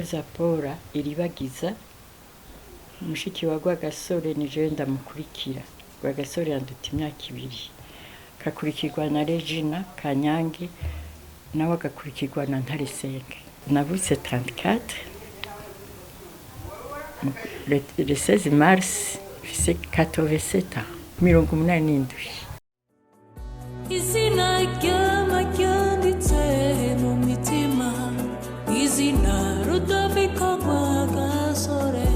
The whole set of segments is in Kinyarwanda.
Zapora iribagiza mushiki wa Rwagasore ni jewe ndamukurikira. Rwagasore yanduta imyaka 2 kakurikirwa na Regina Kanyange nawe agakurikirwa na Ntarisenke. Navutse 34 le 16 mars c'est 87 ans 87. Izina ry'amajyanditse mu mitima, izina Rudoviko Rwagasore.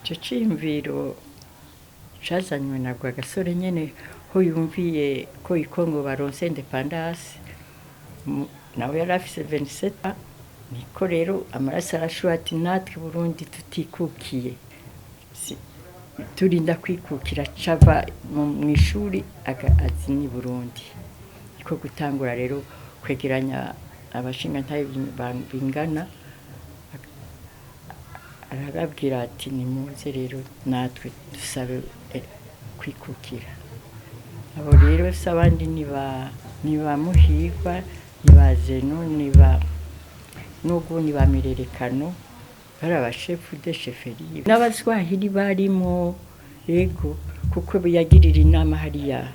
Icyo cyiyumviro cyazanywe na Rwagasore nyene ho yumviye ko Ikongo baronse independance, nawe yari afise 27 ans. Niko rero amaraso arashuha ati natwe Burundi tutikukiye turinda kwikukira cava mu ishuri azini Burundi. Iko gutangura rero kwegeranya abashinga ntaye bingana, arababwira ati nimuze rero natwe dusabe kwikukira. Abo rero sabandi niba Muhigwa, niba Zeno, niba n'ubwo ni bamirerekano bari abashefu de chefferie n'abaswahili barimo yego, kuko yagirira inama hariya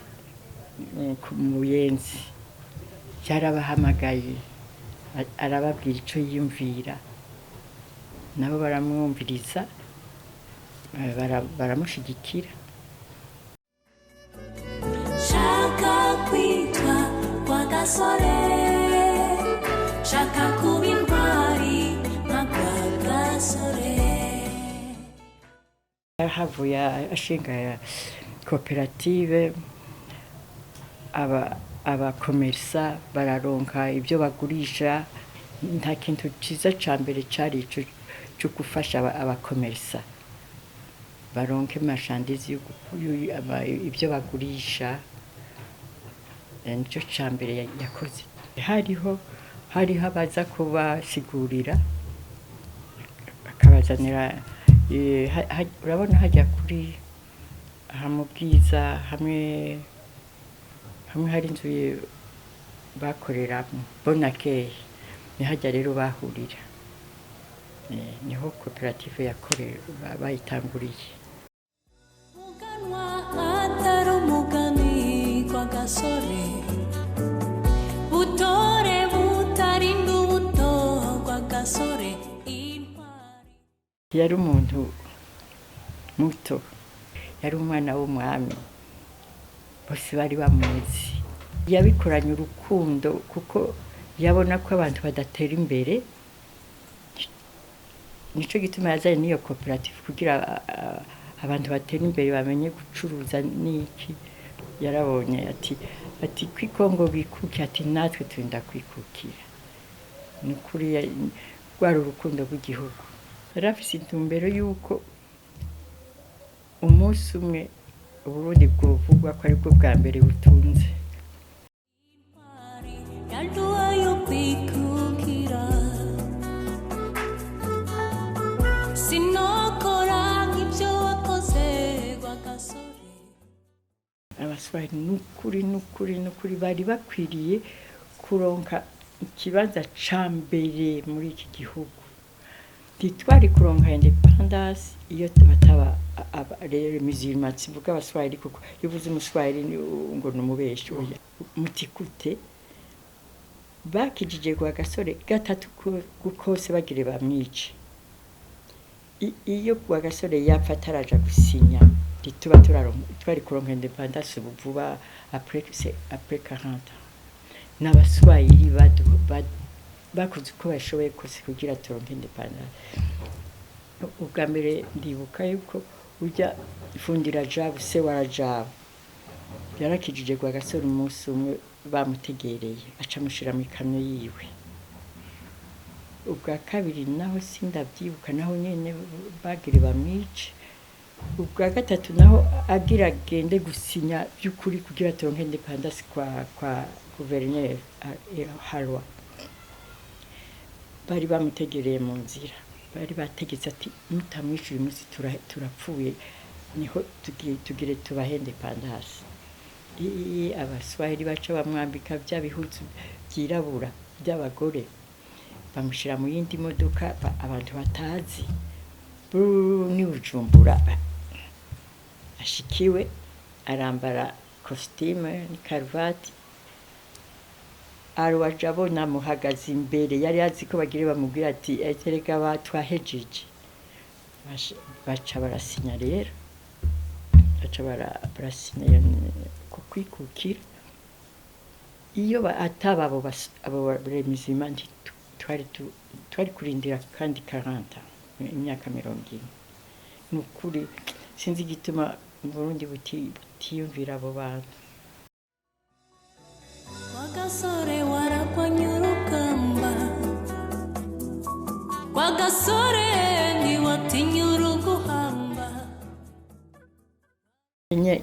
ku Muyenzi, cyarabahamagaye arababwira ico yiyumvira, nabo baramwumviriza baramushigikira. Shaka kwitwa Rwagasore, shaka kuba intwari nka Rwagasore. Havuye ashinga koperative, abakomersa bararonka ibyo bagurisha. Nta kintu cyiza ca mbere cari ico cyo gufasha abakomersa baronke marchandise ibyo bagurisha. Nicyo ca mbere yakoze. Hariho abaza kubasigurira akabazanira, urabona hajya kuri hamubwiza hamwe hari inzu bakoreramo Bonakeye, ni hajya rero bahurira, niho koperative yakorera bayitanguriye. Muganwa atari umugani Rwagasore, butore butarinda ubuto Rwagasore intwari. Yari umuntu muto, yari umwana w'umwami, bose bari bamuzi. Yabikoranye urukundo kuko yabona ko abantu badatera imbere, nico gituma yazanye niyo koperative kugira abantu batera imbere bamenye gucuruza niki. Yarabonye ati kwikongo bikuki, ati natwe turinda kwikukira. Nukuri rwari urukundo rw'igihugu. Yarafise intumbero yuko umunsi umwe Uburundi bwovugwa ko aribwo bwa mbere butunze. Yaduhaye kwikukira, sinokora nk'ibyo wakoze Rwagasore. Abaswahili nukuri bari bakwiriye kuronka ikibanza ca mbere muri iki gihugu. Twari kuronka independence iyo bataba rero musulman sivuga abaswahili, kuko yivuze umuswahili ngo numubeshe oya mutikute. Bakijije Rwagasore gatatu kose bagire bamwice. Iyo Rwagasore yapfa ataraja gusinya tuba twari kuronka independence vuba après 40. N'abaswahili bakoze uko bashoboye kose kugira turonke independence. Ubwa mbere ndibuka yuko ujya ifundira Jabu se warajabu yarakijije Rwagasore umunsi umwe bamutegereye acamushira mu ikamyo yiwe. Ubwa kabiri naho sindabyibuka, naho nyene bagire bamwice. Ubwa gatatu naho agira gende gusinya by'ukuri kugira turonke independence kwa gouverneur Harwa. Bari bamutegereye mu nzira, bari bategetse ati mutamwishyura umunsi turapfuye, niho tugire tubahe independence. Abaswahili baca bamwambika bya bihuzu byirabura by'abagore, bamushyira mu yindi modoka abantu batazi ni Bujumbura ashikiwe arambara kositime n'ikaruvati araje abona muhagaze imbere yari azi ko bagire bamubwira ati etereka batwahejeje baca barasinya rero baca barasinya ku kwikukira iyo ataba abo baremizima twari kurindira kandi 40 imyaka 40 nukuri sinzi igituma Burundi butiyumvira abo bantu wagasore warapanye urugamba wagasore ntiwatinya uruguhamba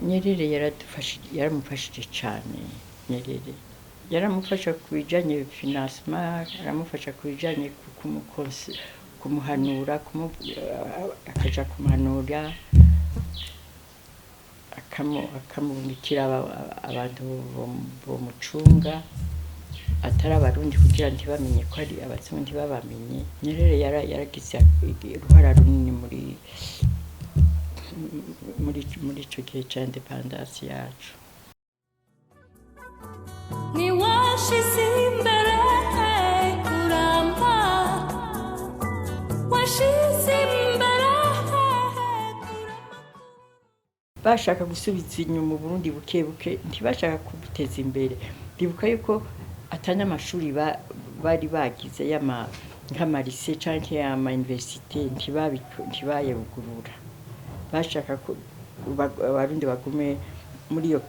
Nyerere yaramufashije cyane Nyerere yaramufasha ku bijanye financement yaramufasha ku bijanye kumuhanura akaja kumuhanura akamubikira abantu bo mucunga atari abarundi kugira ntibamenye ko ari abazungu ntibabamenye Nyerere yaragize uruhara runini muri ico gihe ca independence yacu niwashize imbere kuramba washize imbere bashaka gusubiza inyuma Burundi buke ntibashaka kubuteza imbere ndibuka yuko atanya amashuri bari bagize nk'amarise canke ama université ntibayegurura bashaka ko abarundi bagume muri yo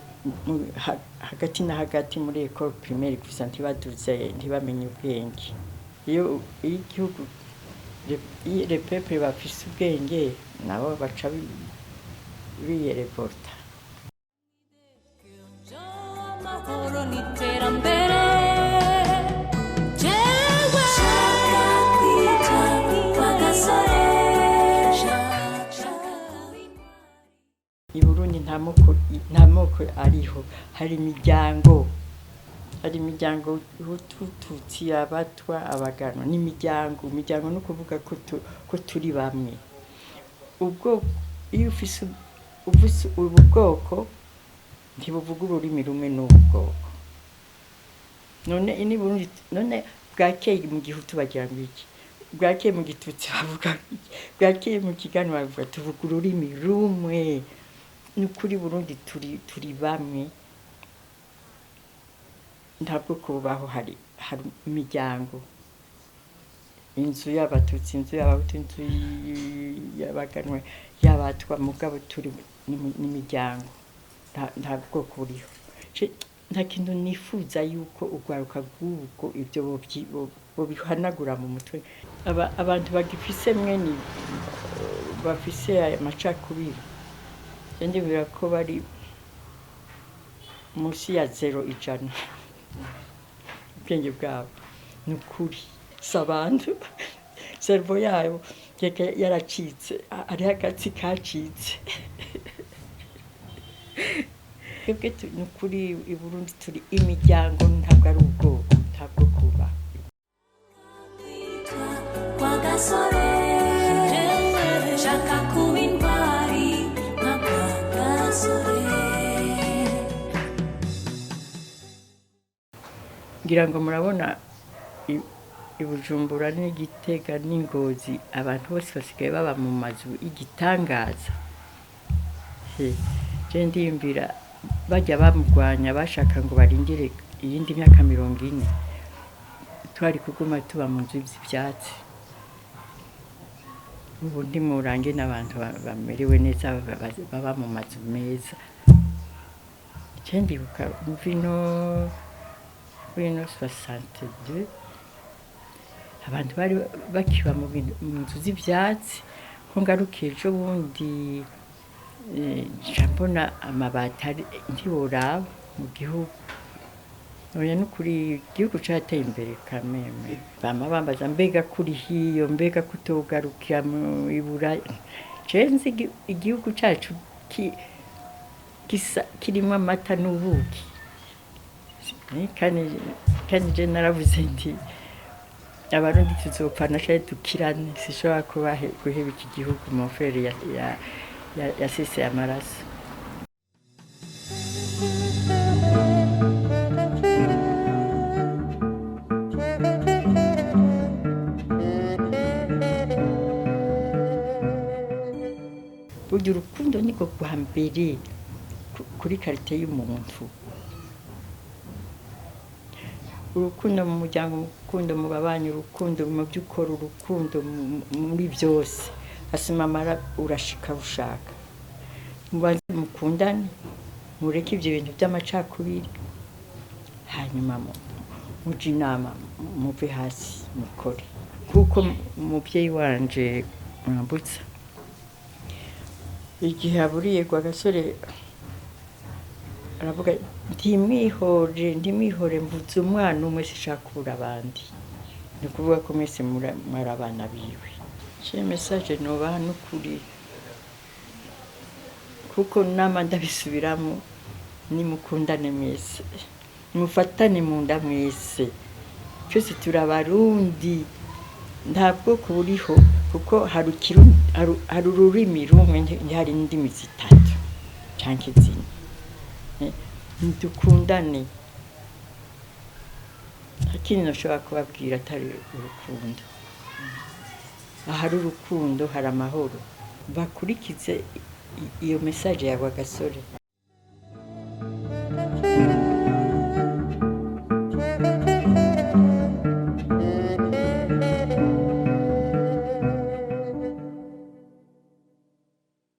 hagati na hagati muri école primaire gusa ntibaduze ntibamenye ubwenge iyo igihugu le peuple bafise ubwenge nabo baca biyereporta amahoro n'iterambere jewe shaka kwita wagasore i Burundi nta moko ariho hari imiryango Tutsi abatwa abaganwa n'imiryango no kuvuga ko turi bamwe ubwo iyo ufise ubu bwoko ntibuvuga ururimi rumwe n'ubwoko none ini Burundi none bwakeye mu gihutu bagira ngo iki bwakeye mu gitutsi bavuga bwakeye mu kiganwa bavuga tuvuga ururimi rumwe n'ukuri Burundi turi bamwe ntabwo kubaho hari imiryango inzu y'abatutsi inzu y'abahutu inzu y'abaganwa y'abatwa mugabo turi n'imiryango ntabwo kuriho nta kintu nifuza yuko ugwaruka bw'ubwo ibyo bobihanagura mu mutwe abantu bagifise mwene bafise amacakubiri ndibwira ko bari munsi ya 0% ubwenge bwabo n'ukuri sabantu servo yabo yaracitse ari hagati kacitse twebwe n'ukuri i Burundi turi imiryango ntabwo ari ubwoko ntabwo kuba wagasore shaka kuba intwari nk'agasore ngira ngo murabona i Bujumbura n'Igitega n'Ingozi abantu bose basigaye baba mu mazu igitangaza je ndimbira bajya bamugwanya bashaka ngo barindire iyindi myaka 40 twari kuguma tuba mu nzu z'ivyatsi ubu ndi murange n'abantu bamerewe neza baba mu mazu meza je ndibuka mvino 62 abantu bari bakiba mu nzu z'ivyatsi ko ngarukiye ejo bundi mbona amabati ntiworaba mu gihugu oya n'ukuri igihugu cateye imbere kameme bama bambaza mbega kuri hiyo mbega kutogarukira mu Iburaya cenzi igihugu cacu kirimo amata n'ubuki kandi je naravuze nti abarundi tuzopfana shaye dukirane sishobora guheba iki gihugu mu feri yaseseye amaraso. Burya urukundo niko rwa mbere kuri karite y'umuntu. Urukundo mu muryango, urukundo mu babanyi, urukundo mu by'ukora, urukundo muri byose. Asima amara urashika ushaka. Mubanze mukundane, mureke ibyo bintu by'amacakubiri. Hanyuma muje inama, muve hasi mukore. Kuko umubyeyi wanje Mwambutsa igihe aburiye Rwagasore aravuga ndimwihore mvuze umwana umwe sishakura abandi. Ni kuvuga ko mwese muri abana biwe. Ce message nobaha n'ukuri kuko nama ndabisubiramo, nimukundane mwese, mufatane mu nda mwese. Twese turabarundi, ntabwo kuburiho kuko hari ururimi rumwe, hari indimi zitatu canke zine. Dukundane, akini noshobora kubabwira atari urukundo. Ahari urukundo hari amahoro. Bakurikize iyo message ya Rwagasore.